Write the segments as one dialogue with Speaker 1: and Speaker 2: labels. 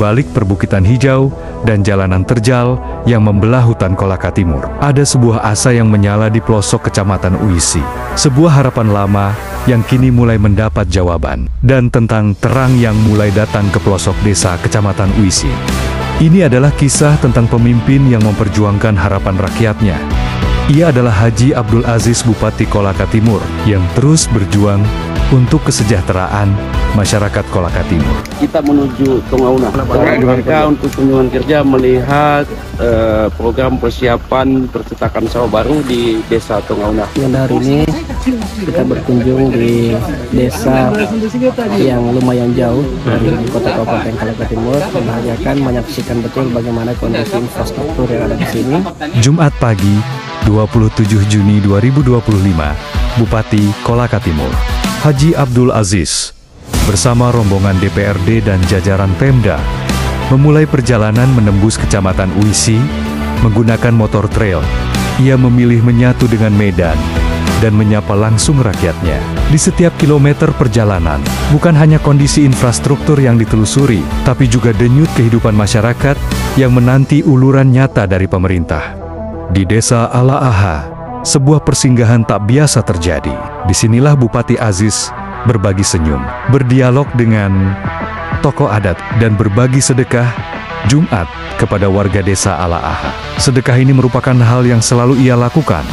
Speaker 1: balik perbukitan hijau dan jalanan terjal yang membelah hutan Kolaka Timur, ada sebuah asa yang menyala di pelosok Kecamatan Uisi. Sebuah harapan lama yang kini mulai mendapat jawaban, dan tentang terang yang mulai datang ke pelosok desa Kecamatan Uisi. Ini adalah kisah tentang pemimpin yang memperjuangkan harapan rakyatnya. Ia adalah Haji Abdul Aziz, Bupati Kolaka Timur, yang terus berjuang untuk kesejahteraan masyarakat Kolaka Timur.
Speaker 2: Kita menuju Tongauna mereka untuk kunjungan kerja melihat program persiapan percetakan sawah baru di desa Tongauna.
Speaker 3: Dan hari ini kita berkunjung di desa yang lumayan jauh dari kota Kabupaten Kolaka Timur, membahagiakan menyaksikan betul bagaimana kondisi infrastruktur yang ada di sini.
Speaker 1: Jumat pagi, 27 Juni 2025, Bupati Kolaka Timur, Haji Abdul Aziz, bersama rombongan DPRD dan jajaran Pemda, memulai perjalanan menembus Kecamatan Uisi menggunakan motor trail. Ia memilih menyatu dengan medan dan menyapa langsung rakyatnya. Di setiap kilometer perjalanan, bukan hanya kondisi infrastruktur yang ditelusuri, tapi juga denyut kehidupan masyarakat yang menanti uluran nyata dari pemerintah. Di Desa Ala-Aha, sebuah persinggahan tak biasa terjadi. Disinilah Bupati Aziz berbagi senyum, berdialog dengan tokoh adat, dan berbagi sedekah Jumat kepada warga Desa Ala-Aha. Sedekah ini merupakan hal yang selalu ia lakukan,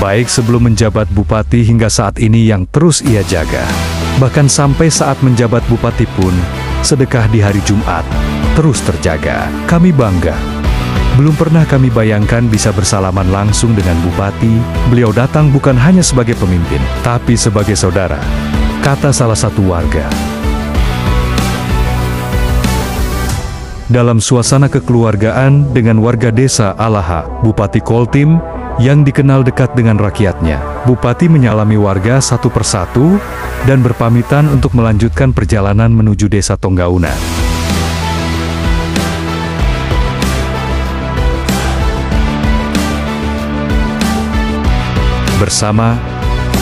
Speaker 1: baik sebelum menjabat Bupati hingga saat ini yang terus ia jaga. Bahkan sampai saat menjabat Bupati pun, sedekah di hari Jumat terus terjaga. Kami bangga. Belum pernah kami bayangkan bisa bersalaman langsung dengan Bupati. Beliau datang bukan hanya sebagai pemimpin, tapi sebagai saudara, kata salah satu warga. Dalam suasana kekeluargaan dengan warga Desa Alaha, Bupati Koltim yang dikenal dekat dengan rakyatnya, Bupati menyalami warga satu persatu dan berpamitan untuk melanjutkan perjalanan menuju Desa Tongauna. Bersama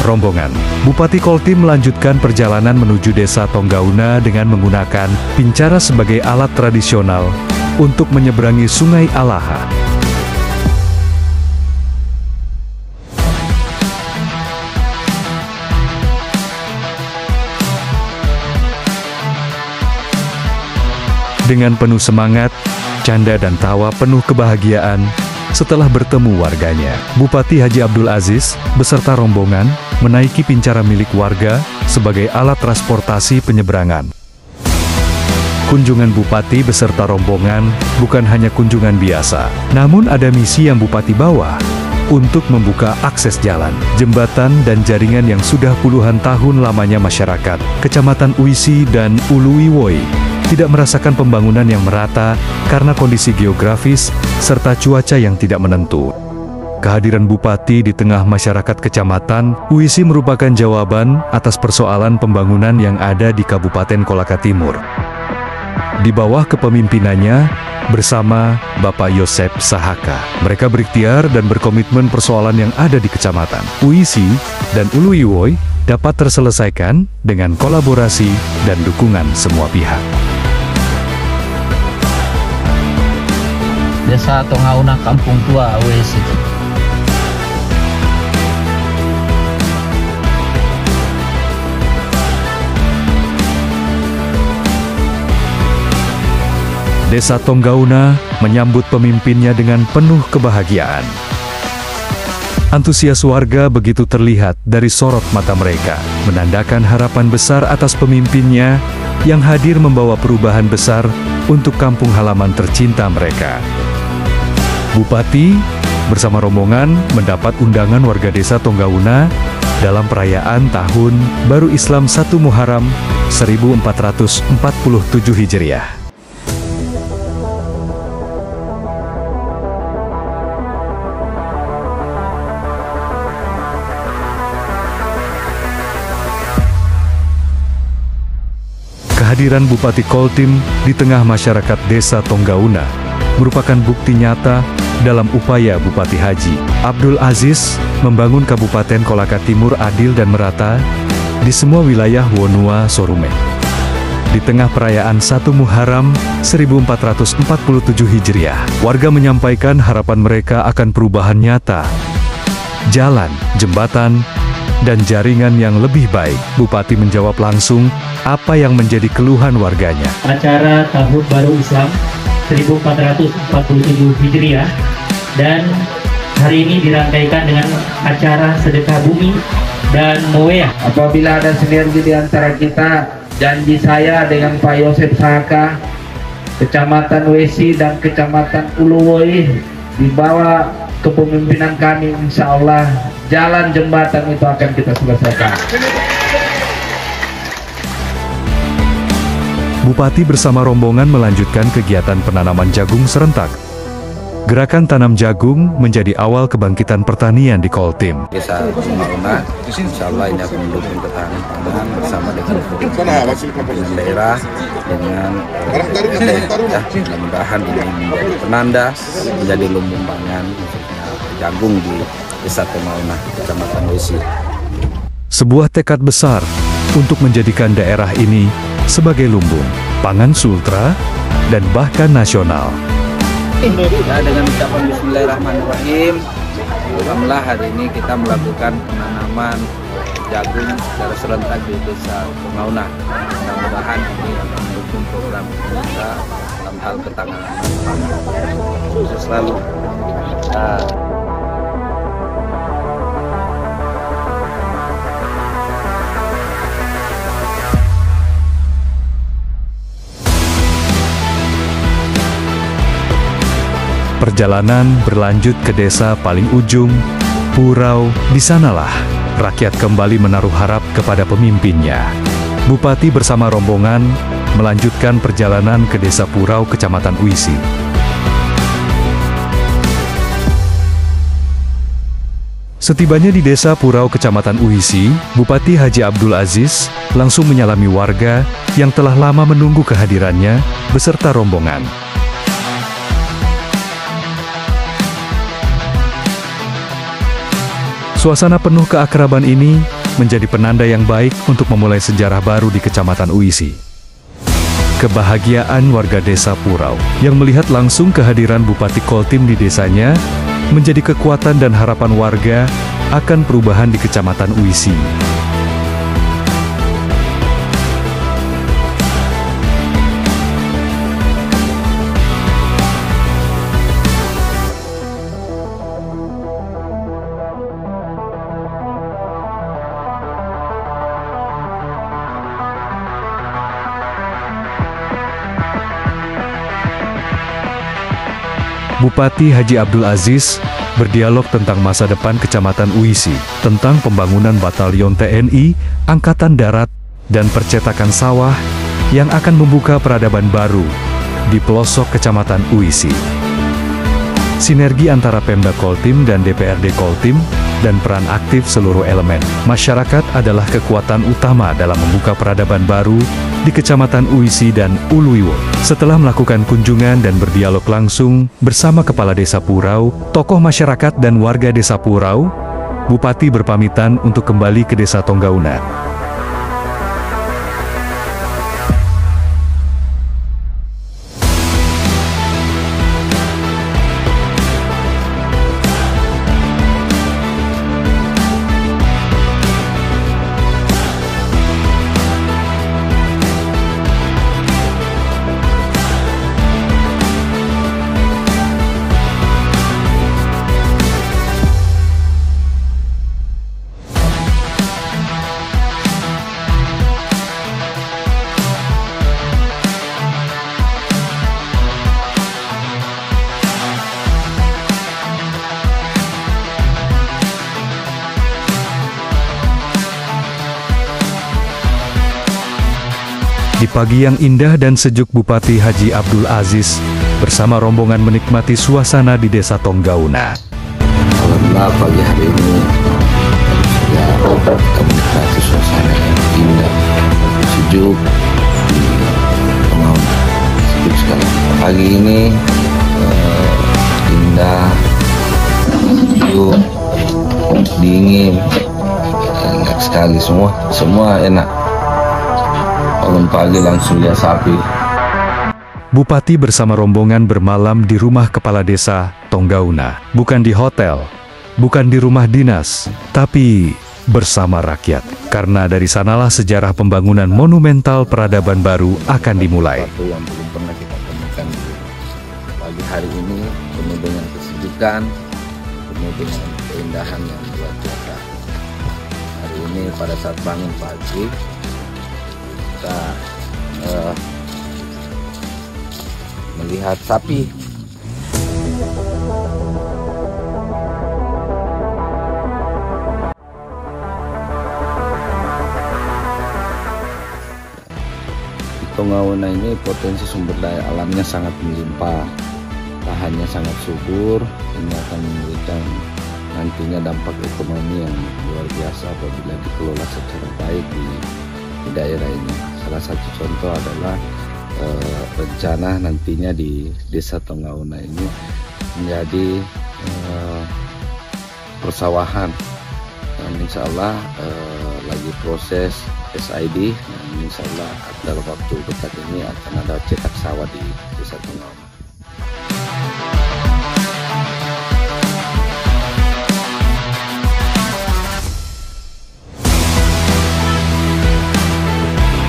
Speaker 1: rombongan, Bupati Koltim melanjutkan perjalanan menuju Desa Tongauna dengan menggunakan pincara sebagai alat tradisional untuk menyeberangi Sungai Alaha. Dengan penuh semangat, canda dan tawa penuh kebahagiaan, setelah bertemu warganya, Bupati Haji Abdul Aziz beserta rombongan menaiki pincara milik warga sebagai alat transportasi penyeberangan. Kunjungan Bupati beserta rombongan bukan hanya kunjungan biasa, namun ada misi yang Bupati bawa untuk membuka akses jalan, jembatan, dan jaringan yang sudah puluhan tahun lamanya masyarakat Kecamatan Uisi dan Uluiwoi tidak merasakan pembangunan yang merata karena kondisi geografis serta cuaca yang tidak menentu. Kehadiran Bupati di tengah masyarakat Kecamatan Uisi merupakan jawaban atas persoalan pembangunan yang ada di Kabupaten Kolaka Timur. Di bawah kepemimpinannya, bersama Bapak Yosep Sahaka, mereka berikhtiar dan berkomitmen persoalan yang ada di Kecamatan Uisi dan Uluiwoi dapat terselesaikan dengan kolaborasi dan dukungan semua pihak.
Speaker 4: Desa Tongauna Kampung Tua Uisi.
Speaker 1: Desa Tongauna menyambut pemimpinnya dengan penuh kebahagiaan. Antusias warga begitu terlihat dari sorot mata mereka, menandakan harapan besar atas pemimpinnya yang hadir membawa perubahan besar untuk kampung halaman tercinta mereka. Bupati bersama rombongan mendapat undangan warga Desa Tongauna dalam perayaan Tahun Baru Islam 1 Muharram 1447 Hijriah. Kehadiran Bupati Koltim di tengah masyarakat Desa Tongauna merupakan bukti nyata dalam upaya Bupati Haji Abdul Aziz membangun Kabupaten Kolaka Timur adil dan merata di semua wilayah Wonua Sorume. Di tengah perayaan 1 Muharram 1447 Hijriah, warga menyampaikan harapan mereka akan perubahan nyata, jalan, jembatan, dan jaringan yang lebih baik. Bupati menjawab langsung apa yang menjadi keluhan warganya.
Speaker 5: Acara Tahun Baru Islam 1447 Hijriah dan hari ini dirangkaikan dengan acara sedekah bumi dan moea.
Speaker 6: Apabila ada sinergi di antara kita, janji saya dengan Pak Yosef Saka, Kecamatan Wesi dan Kecamatan Uluwoi, di bawah kepemimpinan kami, insya Allah jalan jembatan itu akan kita selesaikan.
Speaker 1: Bupati bersama rombongan melanjutkan kegiatan penanaman jagung serentak. Gerakan tanam jagung menjadi awal kebangkitan pertanian di Koltim.
Speaker 2: Desa Mauna, insya Allah ini akan mendukung ketahanan pangan bersama dengan daerah, dengan mudah-mudahan ini menjadi penanda, menjadi lumbung pangan jagung di Desa Mauna, Kecamatan Wesi.
Speaker 1: Sebuah tekad besar untuk menjadikan daerah ini sebagai lumbung pangan Sultra dan bahkan nasional.
Speaker 2: Ya, dengan ucapan Bismillahirrahmanirrahim, alhamdulillah hari ini kita melakukan penanaman jagung secara serentak di Desa Mauna. Mudah-mudahan ini akan mendukung program kita dalam hal ketahanan pangan. Sukses selalu.
Speaker 1: Perjalanan berlanjut ke desa paling ujung, Purau. Di sanalah rakyat kembali menaruh harap kepada pemimpinnya. Bupati bersama rombongan melanjutkan perjalanan ke Desa Purau, Kecamatan Uisi. Setibanya di Desa Purau, Kecamatan Uisi, Bupati Haji Abdul Aziz langsung menyalami warga yang telah lama menunggu kehadirannya beserta rombongan. Suasana penuh keakraban ini menjadi penanda yang baik untuk memulai sejarah baru di Kecamatan Uisi. Kebahagiaan warga Desa Purau yang melihat langsung kehadiran Bupati Koltim di desanya menjadi kekuatan dan harapan warga akan perubahan di Kecamatan Uisi. Bupati Haji Abdul Aziz berdialog tentang masa depan Kecamatan Uisi, tentang pembangunan batalion TNI, Angkatan Darat, dan percetakan sawah yang akan membuka peradaban baru di pelosok Kecamatan Uisi. Sinergi antara Pemda Koltim dan DPRD Koltim dan peran aktif seluruh elemen masyarakat adalah kekuatan utama dalam membuka peradaban baru di Kecamatan Uisi dan Uluwoi. Setelah melakukan kunjungan dan berdialog langsung bersama Kepala Desa Purau, tokoh masyarakat dan warga Desa Purau, Bupati berpamitan untuk kembali ke Desa Tonggauna. Di pagi yang indah dan sejuk, Bupati Haji Abdul Aziz bersama rombongan menikmati suasana di Desa Tonggauna.
Speaker 7: Alhamdulillah pagi hari ini kita menikmati suasana yang indah, sejuk di Tonggauna. Sejuk sekali. Pagi ini indah, sejuk, dingin, enak sekali, semua enak. bangun pagi langsung lihat sapi.
Speaker 1: Bupati bersama rombongan bermalam di rumah kepala desa Tonggauna. Bukan di hotel, bukan di rumah dinas, tapi bersama rakyat. Karena dari sanalah sejarah pembangunan monumental peradaban baru akan dimulai.
Speaker 2: Sesuatu yang belum pernah kita temukan di pagi hari ini, penuh dengan kesejukan, penuh dengan keindahan yang luar biasa. Hari ini pada saat bangun pagi, kita melihat sapi. Tonggauna ini potensi sumber daya alamnya sangat melimpah, lahannya sangat subur. Ini akan memberikan nantinya dampak ekonomi yang luar biasa apabila dikelola secara baik di daerah ini. Salah satu contoh adalah rencana nantinya di Desa Tonggauna ini menjadi persawahan, dan insya Allah lagi proses SID, dan insya Allah dalam waktu dekat ini akan ada cetak sawah di Desa Tonggauna.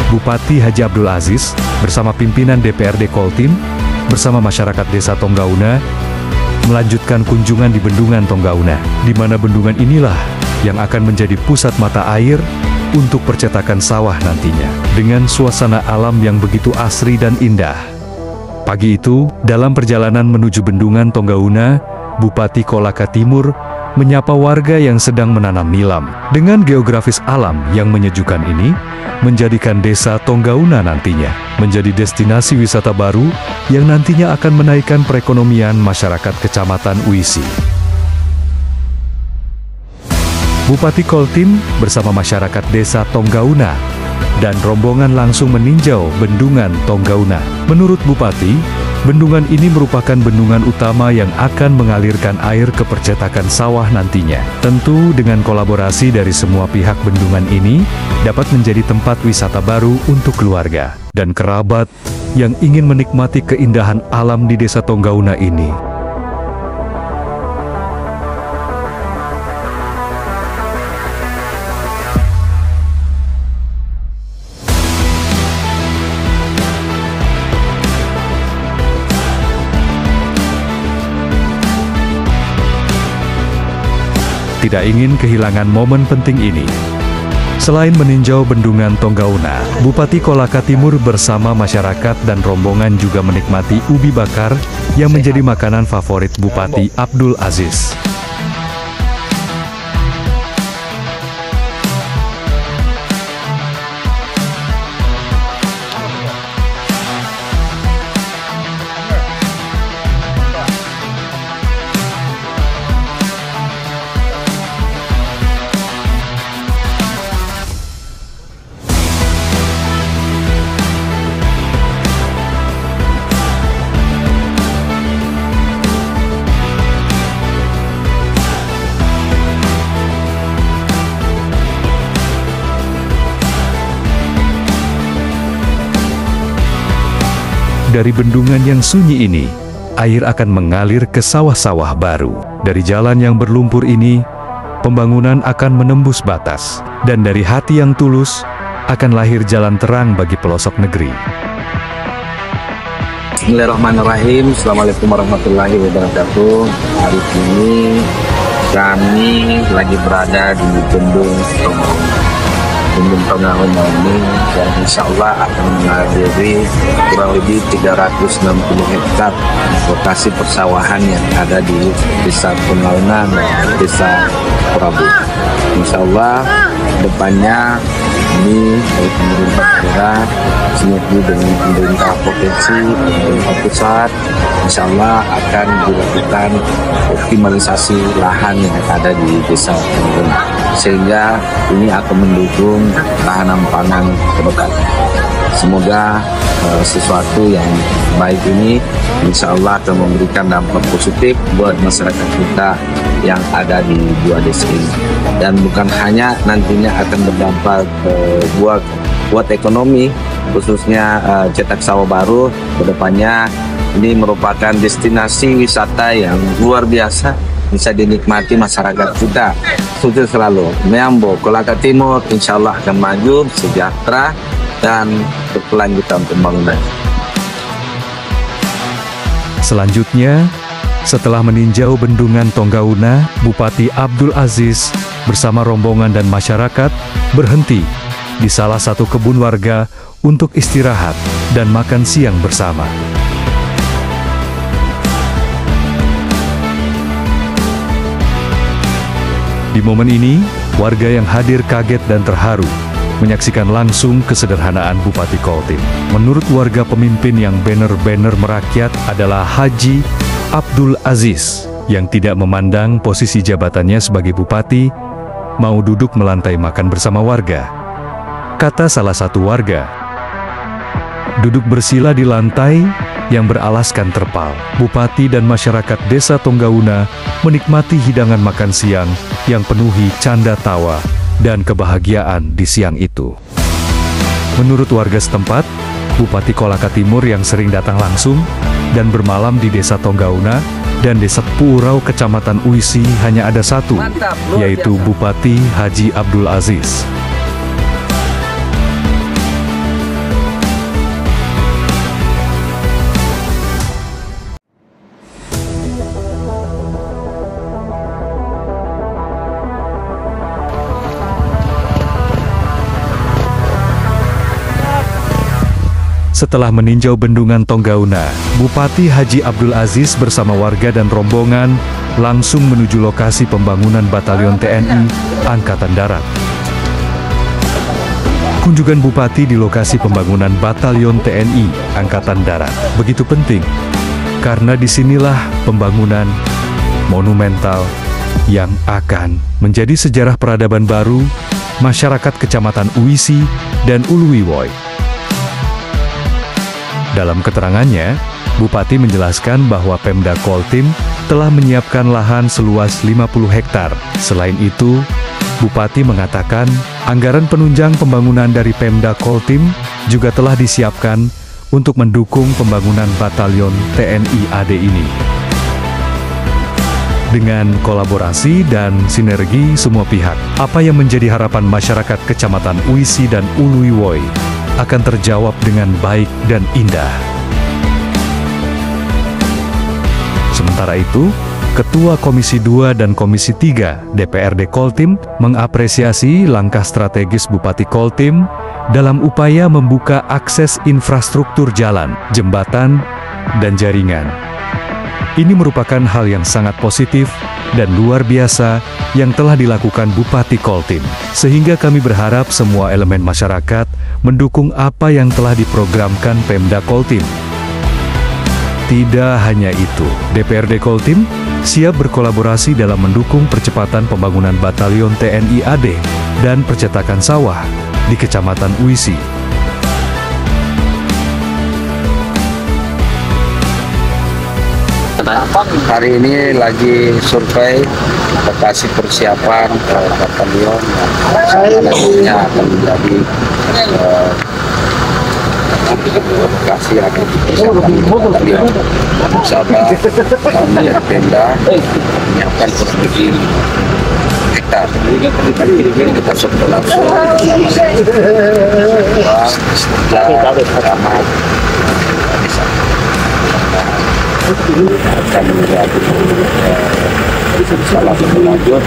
Speaker 1: Bupati Haji Abdul Aziz bersama pimpinan DPRD Koltim bersama masyarakat Desa Tonggauna melanjutkan kunjungan di Bendungan Tonggauna, di mana bendungan inilah yang akan menjadi pusat mata air untuk percetakan sawah nantinya, dengan suasana alam yang begitu asri dan indah. Pagi itu, dalam perjalanan menuju Bendungan Tonggauna, Bupati Kolaka Timur menyapa warga yang sedang menanam nilam. Dengan geografis alam yang menyejukkan ini, menjadikan Desa Tonggauna nantinya menjadi destinasi wisata baru yang nantinya akan menaikkan perekonomian masyarakat Kecamatan Uisi. Bupati Koltim bersama masyarakat Desa Tonggauna dan rombongan langsung meninjau Bendungan Tonggauna. Menurut Bupati, bendungan ini merupakan bendungan utama yang akan mengalirkan air ke percetakan sawah nantinya. Tentu dengan kolaborasi dari semua pihak, bendungan ini dapat menjadi tempat wisata baru untuk keluarga dan kerabat yang ingin menikmati keindahan alam di Desa Tonggauna ini. Tidak ingin kehilangan momen penting ini. Selain meninjau Bendungan Tonggauna, Bupati Kolaka Timur bersama masyarakat dan rombongan juga menikmati ubi bakar yang menjadi makanan favorit Bupati Abdul Aziz. Dari bendungan yang sunyi ini, air akan mengalir ke sawah-sawah baru. Dari jalan yang berlumpur ini, pembangunan akan menembus batas. Dan dari hati yang tulus, akan lahir jalan terang bagi pelosok negeri.
Speaker 2: Bismillahirrahmanirrahim. Assalamualaikum warahmatullahi wabarakatuh. Hari ini kami lagi berada di Bendung Tonggauna ini, dan insya Allah akan menghadiri kurang lebih 360 hektar lokasi persawahan yang ada di Desa Tonggauna dan Desa Prabu. Insya Allah depannya ini dari pemerintah daerah sinergi dengan pemerintah provinsi, pemerintah pusat, insya Allah akan dilakukan optimalisasi lahan yang ada di Desa Tonggauna, sehingga ini akan mendukung tahanan pangan ke depan. Semoga sesuatu yang baik ini insya Allah akan memberikan dampak positif buat masyarakat kita yang ada di dua desa ini, dan bukan hanya nantinya akan berdampak buat buat ekonomi, khususnya cetak sawah baru. Kedepannya ini merupakan destinasi wisata yang luar biasa, bisa dinikmati masyarakat kita. Sukses selalu. Meambo, Kolaka Timur, insya Allah akan maju, sejahtera, dan berkelanjutan pembangunan.
Speaker 1: Selanjutnya, setelah meninjau bendungan Tonggauna, Bupati Abdul Aziz bersama rombongan dan masyarakat berhenti di salah satu kebun warga untuk istirahat dan makan siang bersama. Di momen ini, warga yang hadir kaget dan terharu menyaksikan langsung kesederhanaan Bupati Koltim. Menurut warga, pemimpin yang banner-banner merakyat adalah Haji Abdul Aziz, yang tidak memandang posisi jabatannya sebagai bupati, mau duduk melantai makan bersama warga. Kata salah satu warga, duduk bersila di lantai yang beralaskan terpal. Bupati dan masyarakat Desa Tonggauna menikmati hidangan makan siang yang penuhi canda tawa dan kebahagiaan di siang itu. Menurut warga setempat, Bupati Kolaka Timur yang sering datang langsung dan bermalam di Desa Tonggauna dan Desa Purau Kecamatan Uisi hanya ada satu, yaitu Bupati Haji Abdul Aziz. Setelah meninjau bendungan Tonggauna, Bupati Haji Abdul Aziz bersama warga dan rombongan langsung menuju lokasi pembangunan Batalion TNI Angkatan Darat. Kunjungan Bupati di lokasi pembangunan Batalion TNI Angkatan Darat begitu penting, karena disinilah pembangunan monumental yang akan menjadi sejarah peradaban baru masyarakat Kecamatan Uisi dan Uluwiwoy. Dalam keterangannya, Bupati menjelaskan bahwa Pemda Koltim telah menyiapkan lahan seluas 50 hektar. Selain itu, Bupati mengatakan anggaran penunjang pembangunan dari Pemda Koltim juga telah disiapkan untuk mendukung pembangunan Batalion TNI AD ini. Dengan kolaborasi dan sinergi semua pihak, apa yang menjadi harapan masyarakat Kecamatan Uisi dan Uluwiwoy akan terjawab dengan baik dan indah. Sementara itu, Ketua Komisi 2 dan Komisi 3 DPRD Koltim mengapresiasi langkah strategis Bupati Koltim dalam upaya membuka akses infrastruktur jalan, jembatan, dan jaringan. Ini merupakan hal yang sangat positif dan luar biasa yang telah dilakukan Bupati Koltim. Sehingga kami berharap semua elemen masyarakat mendukung apa yang telah diprogramkan Pemda Koltim. Tidak hanya itu, DPRD Koltim siap berkolaborasi dalam mendukung percepatan pembangunan Batalion TNI AD dan percetakan sawah di Kecamatan Uisi.
Speaker 2: Hari ini lagi survei lokasi persiapan batalion yang nantinya akan menjadi lokasi yang akan dipersiapkan batalion. Bersama kami dari Pemda menyiapkan kurang lebih hektar. Kita survei langsung ramah akan menjadi salah satu lanjut